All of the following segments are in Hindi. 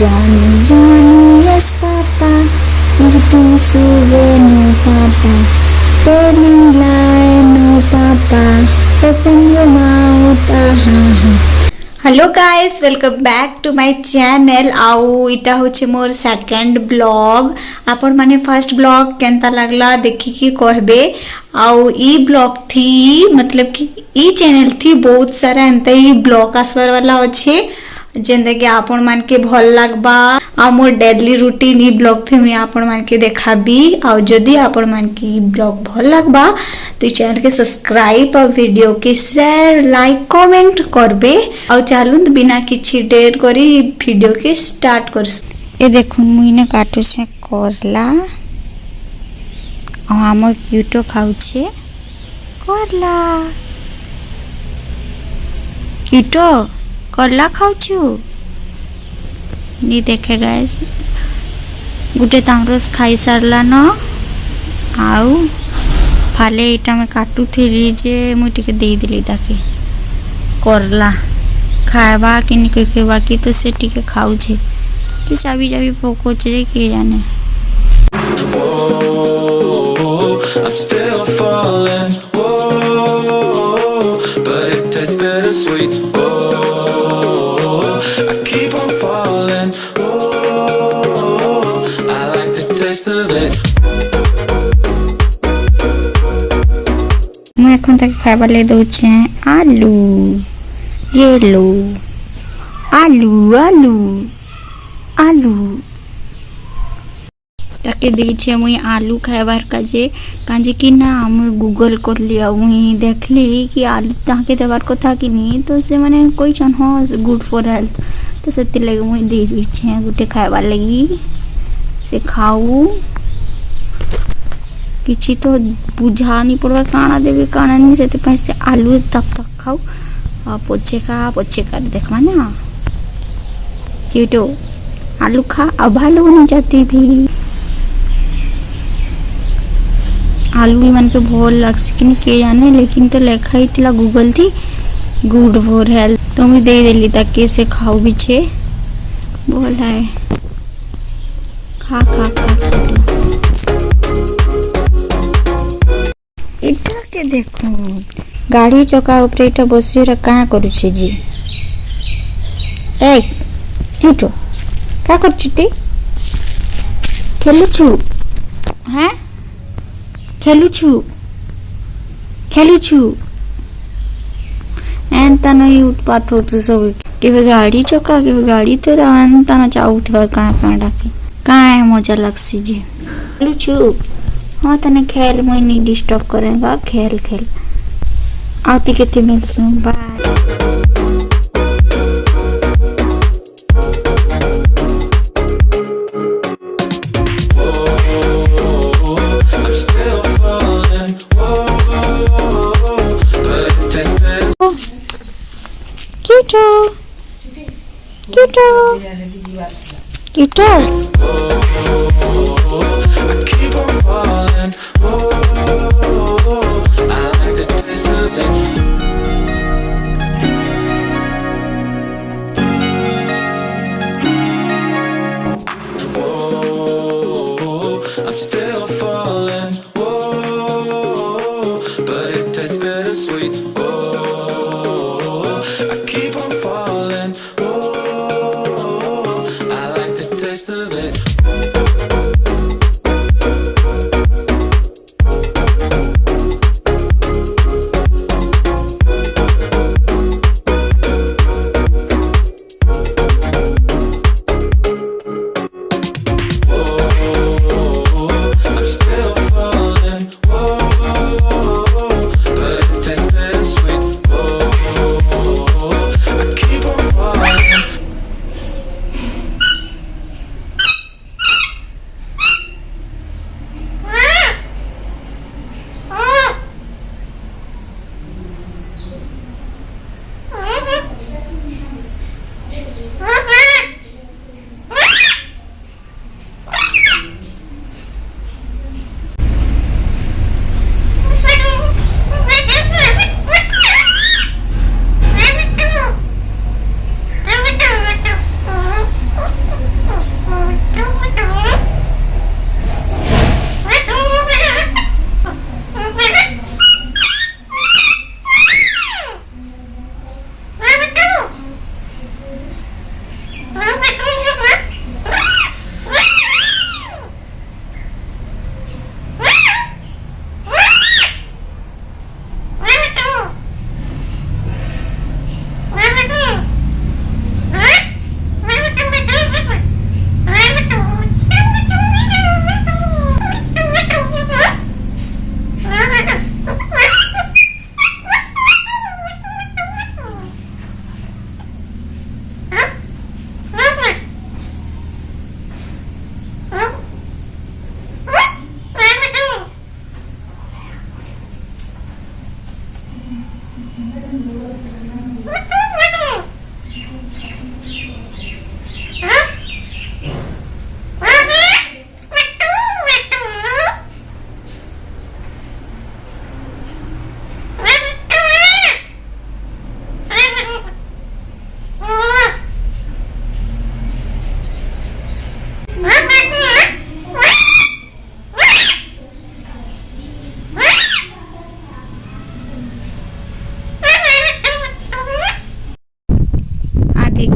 Johnny, Johnny, yes, Papa. Eating sugar, no, Papa. Telling lie, no, Papa. Open your mouth, hello guys, welcome back to my channel. आउ इटा होचे मोर सेकंड ब्लॉग। आपण माने फर्स्ट ब्लॉग केनता लागला देखिकी कहबे। आउ ई ब्लॉग थी मतलब कि ई चैनल थी बहुत सारा एंता ही ब्लॉग आसबार वाला अच्छे जेंदा कि आपण मान के भल लागबा। आ मोर डेली रूटीन ई ब्लॉग थे मैं आपण मान के देखाबी। आउ जदी आपण मान के ई ब्लॉग भल लागबा तो चैनल के सब्सक्राइब और वीडियो के शेयर लाइक कमेंट करबे। आउ चालू बिना किछि देर करी वीडियो के स्टार्ट कर। ए देखुन मुई ने काटू छे करला आ हमर क्यूटो खाउ छे करला। क्यूटो करला खाऊ छु नी देखे गाइस गुटे तामरस खाई सारला न। आउ फाले इटा में काटू थी जे मुई टिके दे दिली ताके करला खाएबा कि नि के बाकी तो से टिके खाऊ छे कि चाबी चाबी पोको छे के जाने। मैं এখন থেকে খাবার ले দউছে आलू। ये लो आलू आलू आलू ताके दीछे मुई आलू खाइबार काजे काजे कि ना मुई गूगल कर लिया मुई देखली कि आलू ताके देबार कथा कि नहीं तो से माने कोई छन हो गुड फॉर हेल्थ तो सेति लगे मुई दे दीछे गुटे खाइबार लगी से खाऊ किछि तो बुझा नहीं पड़वा काना देबे काना नहीं से पे से आलू तब तक खाऊ आ पोछे का देखवा ना क्यूटो आलू खा अब भालो नहीं जाती भी आलू भी मन के भोल लग सकिन के जाने लेकिन तो लेखा ही तिला गूगल थी गुड फॉर हेल्थ तो मैं दे देली ताकि से खाऊ भी छे बोल है खा खा खा इटा के देखो गाड़ी चका ऊपर इटा बसी रे का करू छे जी। ए क्यूटो का करछु ती खेलु छु हैं खेलु छु एंता नहीं उत्पात होत सब के गाड़ी चका के गाड़ी तो एंता ना चाउथवा का डाके का मजा लगसी जी खेलु छु। हाँ तने खेल मुई नहीं डिस्टर्ब करेगा खेल खेल आती के मिल सुन बाय। क्यूटो क्यूटो क्यूटो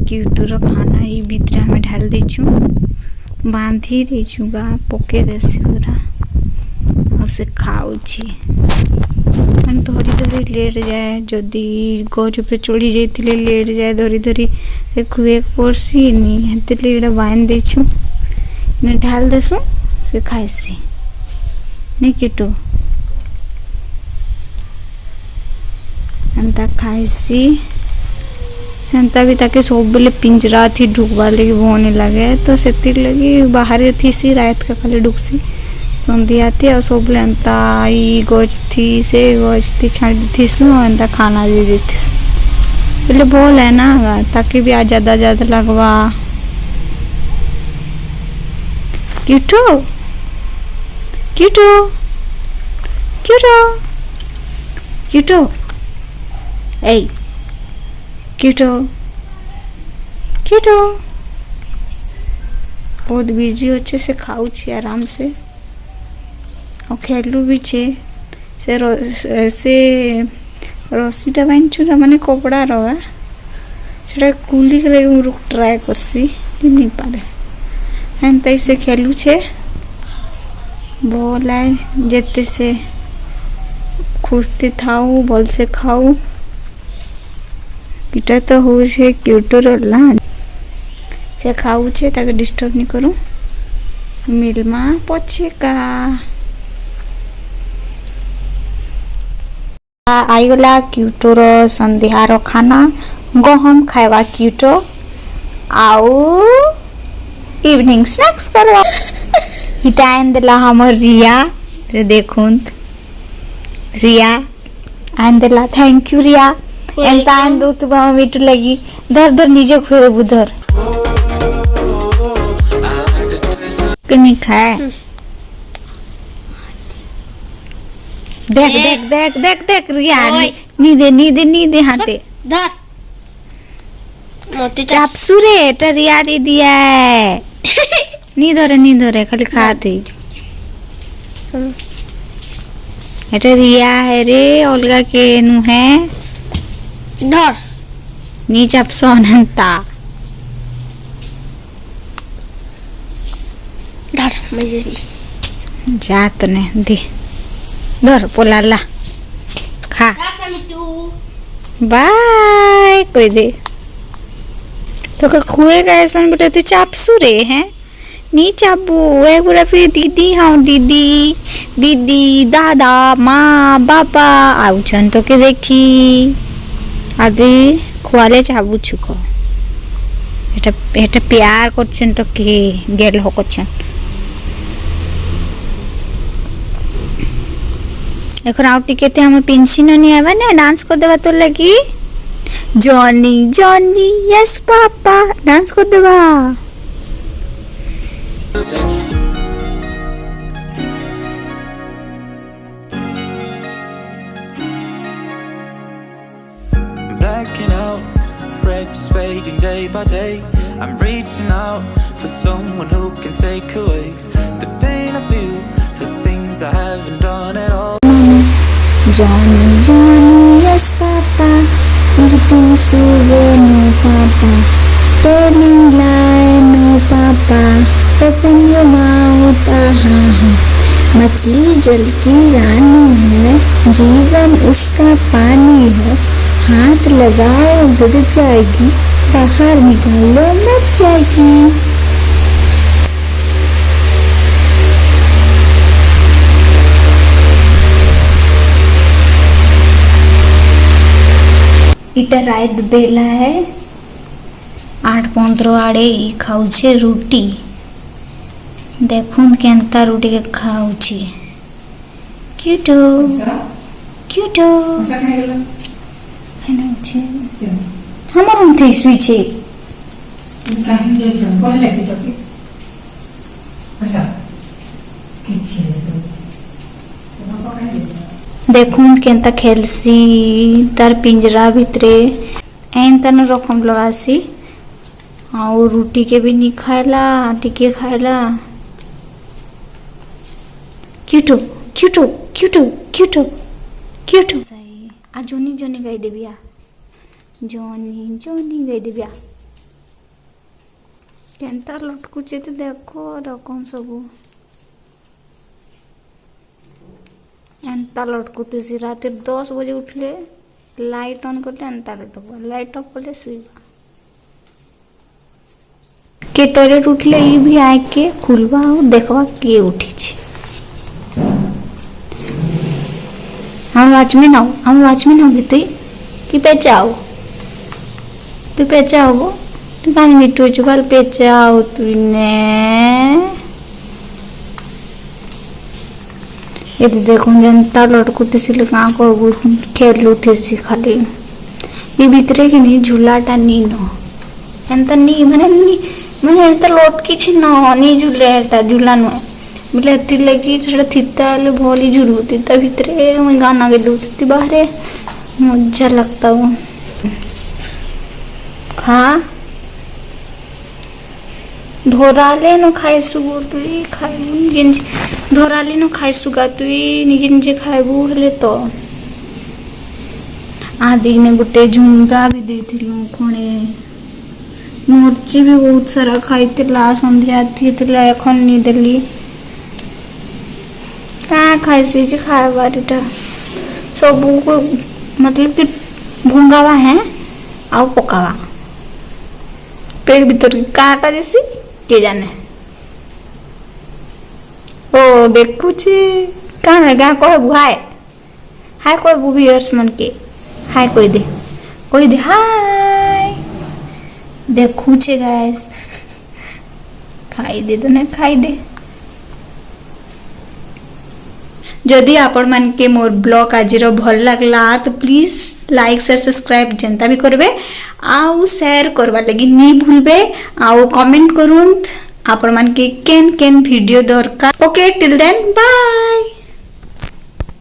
क्यूटूर खाना ये भितर आम ढाल देचु बांधी देचु गा पके देसी पूरा और से खाऊची धरी धरी लेट जाए जदि गज पे चढ़ी जाइए लेट जाए धरी धरी खुए पड़सी नहीं बांध देचु ढाल देसु से खाइसी नहीं किटू एंता खाइसी सेंता भी ताके सब बेले पिंजरा थी ढुकवा लगी भोनी लगे तो से लगी बाहर थी सी रात का खाली ढुकसी संध्या थी और सब बेले एंता ई गज थी से गज थी छाड़ी थी एंता खाना दे देती बोले बोल है ना ताकि भी आज ज्यादा ज्यादा लगवा किटू किटू किटू किटू ए किटू किटू बहुत बिजी अच्छे से खाऊ छे आराम से और खेलू भी छे से रस्सीटा बांधुरा माने कपड़ा रहा से कुली के लगे मुझे ट्राए करसी नहीं पारे एंता से खेलू छे बोला जेते से खुशती थाऊ भल से खाऊ इटा तो हो से क्यूटोर ला से खाऊ छे ताके डिस्टर्ब नहीं करूं मिलमा पछे का आई गला क्यूटोर संध्यार खाना गहम खाइबा क्यूटो आउ इवनिंग स्नैक्स करवा इटा आन देला हमर रिया रे देखुन रिया आन देला थैंक यू रिया एंता आन दो तू बाबा मीठू लगी धर धर नीचे खुरे बुधर कनी खाए देख देख देख देख देख रिया नी दे हाथे धर मोती चापसू रे टा रिया दे दिया है नी धरे खाली खाते এটা রিয়া है रे ओल्गा के नु है धर नी चापसो अनंता धर मुझे जा तने दे धर पोलाला खा बाय कोई दे तो का खुएगा ऐसा बेटा तू चापसू रे हैं नी चाबू ए पूरा फिर दीदी हाँ दीदी दीदी दादा माँ बाबा आउछन तो के देखी आदि खुआले चाबू छुको एटा प्यार करछन तो के गेल हो करछन এখন আউ টিকেতে हम पेंशन नहीं आवा ना डांस कर देवा तो लगी Johnny Johnny yes papa dance कर देवा Blacking out, Fred just fading day by day. I'm reaching out for someone who can take away the pain I feel, the things I haven't done at all. Johnny, Johnny, yes, Papa. Eating sugar, no, Papa. Telling lie, no, Papa. Open your mouth, aha. मछली जल की रानी है, जीवन उसका पानी है. हाथ लगाओ गिर जाएगी, बाहर निकालो मर जाएगी. इटा रात बेला है 8:15 आड़े ई खाऊछे रुटी देखुन केंता रुटी के खाऊछे क्यूटो क्यूटो केना छे हमर उठे सुई छे काहे जे छ कोन लेके तो के अच्छा किछि देखुन केंता खेलसी तार पिंजरा भितरे एन तन रकम लगासी और रुटी के भी नहीं खाएला टिके खाएला क्यूटो क्यूटो क्यूटो क्यूटो क्यूटो आ जोनी जोनी गाई देबिया जोनी जोनी गाई देबिया केनता लटकुचे तो देखो रकम सबू एंता लटकुते सी रात 10 बजे उठले लाइट ऑन करले एंता लटकवा लाइट ऑफ करले सुईबा के टॉयलेट उठले ई भी आए के खुलवा और देखवा के उठी छी हम वॉचमैन हो तुई कि पेचाओ तू पेचाओ तू कान मिटू चुकाल पेचाओ तूने ये देखो जनता लटकुते सिले का करबू खेलू थे सी खाली ये भीतरे कि नहीं झूलाटा नी न एंता नी माने एंता लट किछि न नी झूलेटा झूला न बोले एति लगी छोटा थिता ले भोली झूलुती ता भीतरे मैं गाना गे दूती बाहरे मजा लगता वो खा धोराले न खाए सुगो तुई खाई जिन धोराले न खाए सुगा तुई निजे निजे खाएबू हेले तो आदि ने गुटे झुमका भी देथिलु खणे मिर्ची भी बहुत सारा खाइतिला संध्या थितिला एखन नी देली का खाइसी जे खाए बारीटा सब को मतलब कि भुंगावा है आ पकावा पेट भीतर का जैसी के जाने ओ देखू छी का है गा कहबू हाय हाय कहबू व्यूअर्स मन के हाय कोई दे हाय देखू छे गाइस खाई दे तो नहीं खाई दे जदि आपण मान के मोर ब्लॉग आज भल लगला तो प्लीज लाइक शेयर सब्सक्राइब जनता भी करबे आउ शेयर करवा लगी नहीं भूलबे आउ कमेंट करूँ आपण मान के केन वीडियो दरकार ओके टिल देन बाय।